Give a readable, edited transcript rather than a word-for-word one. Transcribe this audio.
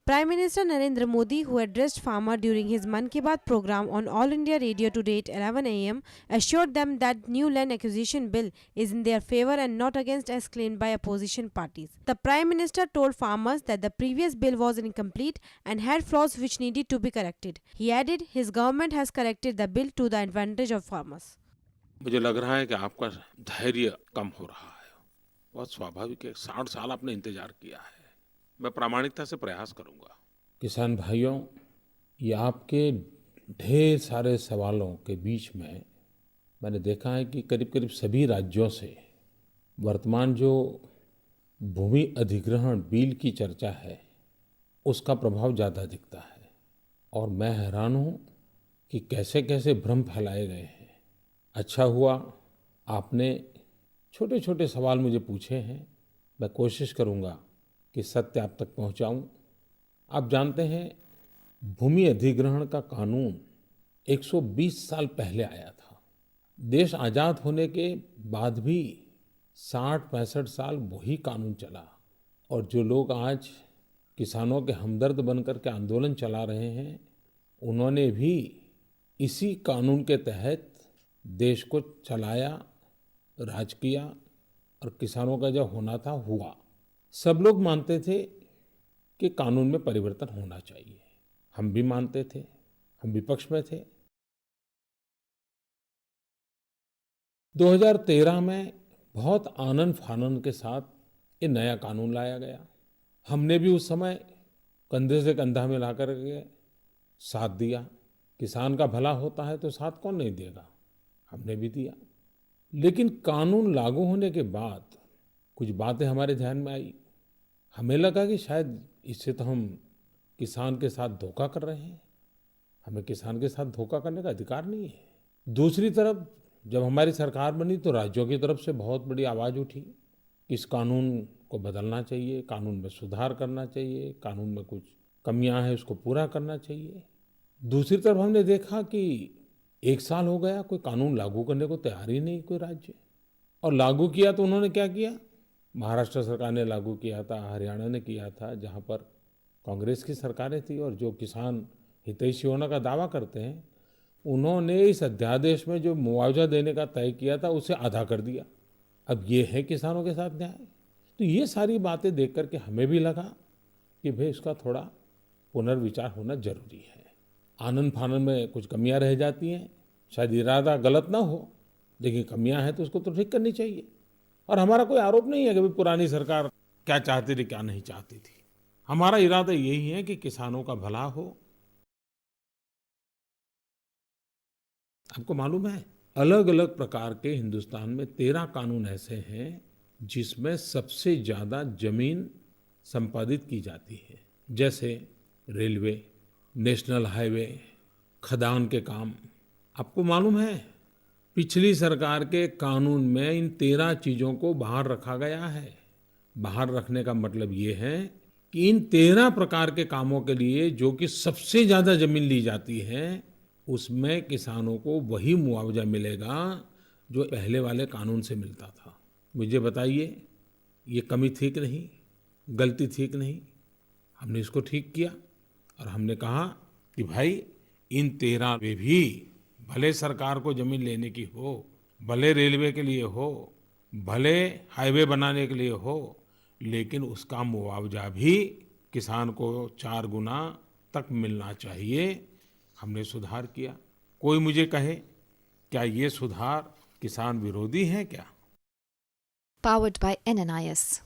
Prime Minister Narendra Modi, who addressed farmers during his Mann Ki Baat program on All India Radio today at 11 a.m., assured them that new land acquisition bill is in their favor and not against as claimed by opposition parties. The Prime Minister told farmers that the previous bill was incomplete and had flaws which needed to be corrected. He added his government has corrected the bill to the advantage of farmers. मुझे लग रहा है कि आपका धैर्य कम हो रहा है। बहुत स्वाभाविक है, 60 साल आपने इंतजार किया है। मैं प्रामाणिकता से प्रयास करूंगा। किसान भाइयों, ये आपके ढेर सारे सवालों के बीच में मैंने देखा है कि करीब-करीब सभी राज्यों से वर्तमान जो भूमि अधिग्रहण बिल की चर्चा है, उसका प्रभाव ज़्यादा दिखता है। और मैं हैरान हूँ कि कैसे-कैसे भ्रम फैलाए गए हैं। अच्छा हुआ आपने छोटे-छोटे सवाल मुझे पूछे हैं। मैं कोशिश करूँगा कि सत्य आप तक पहुँचाऊँ। आप जानते हैं, भूमि अधिग्रहण का कानून 120 साल पहले आया था। देश आज़ाद होने के बाद भी 60-65 साल वही कानून चला। और जो लोग आज किसानों के हमदर्द बनकर के आंदोलन चला रहे हैं, उन्होंने भी इसी कानून के तहत देश को चलाया, राज किया और किसानों का जो होना था हुआ। सब लोग मानते थे कि कानून में परिवर्तन होना चाहिए। हम भी मानते थे, हम विपक्ष में थे। 2013 में बहुत आनन फानन के साथ ये नया कानून लाया गया। हमने भी उस समय कंधे से कंधा मिला कर के साथ दिया। किसान का भला होता है तो साथ कौन नहीं देगा, हमने भी दिया। लेकिन कानून लागू होने के बाद कुछ बातें हमारे ध्यान में आई। हमें लगा कि शायद इससे तो हम किसान के साथ धोखा कर रहे हैं। हमें किसान के साथ धोखा करने का अधिकार नहीं है। दूसरी तरफ जब हमारी सरकार बनी तो राज्यों की तरफ से बहुत बड़ी आवाज़ उठी कि इस कानून को बदलना चाहिए, कानून में सुधार करना चाहिए, कानून में कुछ कमियां हैं उसको पूरा करना चाहिए। दूसरी तरफ हमने देखा कि 1 साल हो गया, कोई कानून लागू करने को तैयार ही नहीं कोई राज्य। और लागू किया तो उन्होंने क्या किया? महाराष्ट्र सरकार ने लागू किया था, हरियाणा ने किया था, जहाँ पर कांग्रेस की सरकारें थी और जो किसान हितैषी होने का दावा करते हैं, उन्होंने इस अध्यादेश में जो मुआवजा देने का तय किया था उसे आधा कर दिया। अब ये है किसानों के साथ न्याय? तो ये सारी बातें देख करके हमें भी लगा कि भाई इसका थोड़ा पुनर्विचार होना जरूरी है। आनन फानन में कुछ कमियां रह जाती हैं, शायद इरादा गलत ना हो, लेकिन कमियां हैं तो उसको तो ठीक करनी चाहिए। और हमारा कोई आरोप नहीं है कि भाई पुरानी सरकार क्या चाहती थी क्या नहीं चाहती थी। हमारा इरादा यही है कि किसानों का भला हो। आपको मालूम है, अलग अलग प्रकार के हिंदुस्तान में 13 कानून ऐसे हैं जिसमें सबसे ज्यादा जमीन संपादित की जाती है। जैसे रेलवे, नेशनल हाईवे, खदान के काम। आपको मालूम है, पिछली सरकार के कानून में इन 13 चीजों को बाहर रखा गया है। बाहर रखने का मतलब ये है कि इन 13 प्रकार के कामों के लिए जो कि सबसे ज्यादा जमीन ली जाती है, उसमें किसानों को वही मुआवजा मिलेगा जो पहले वाले कानून से मिलता था। मुझे बताइए, ये कमी ठीक नहीं, गलती ठीक नहीं? हमने इसको ठीक किया और हमने कहा कि भाई इन 13 में भी भले सरकार को जमीन लेने की हो, भले रेलवे के लिए हो, भले हाईवे बनाने के लिए हो, लेकिन उसका मुआवजा भी किसान को 4 गुना तक मिलना चाहिए। हमने सुधार किया। कोई मुझे कहे, क्या ये सुधार किसान विरोधी है क्या? Powered by NNIS.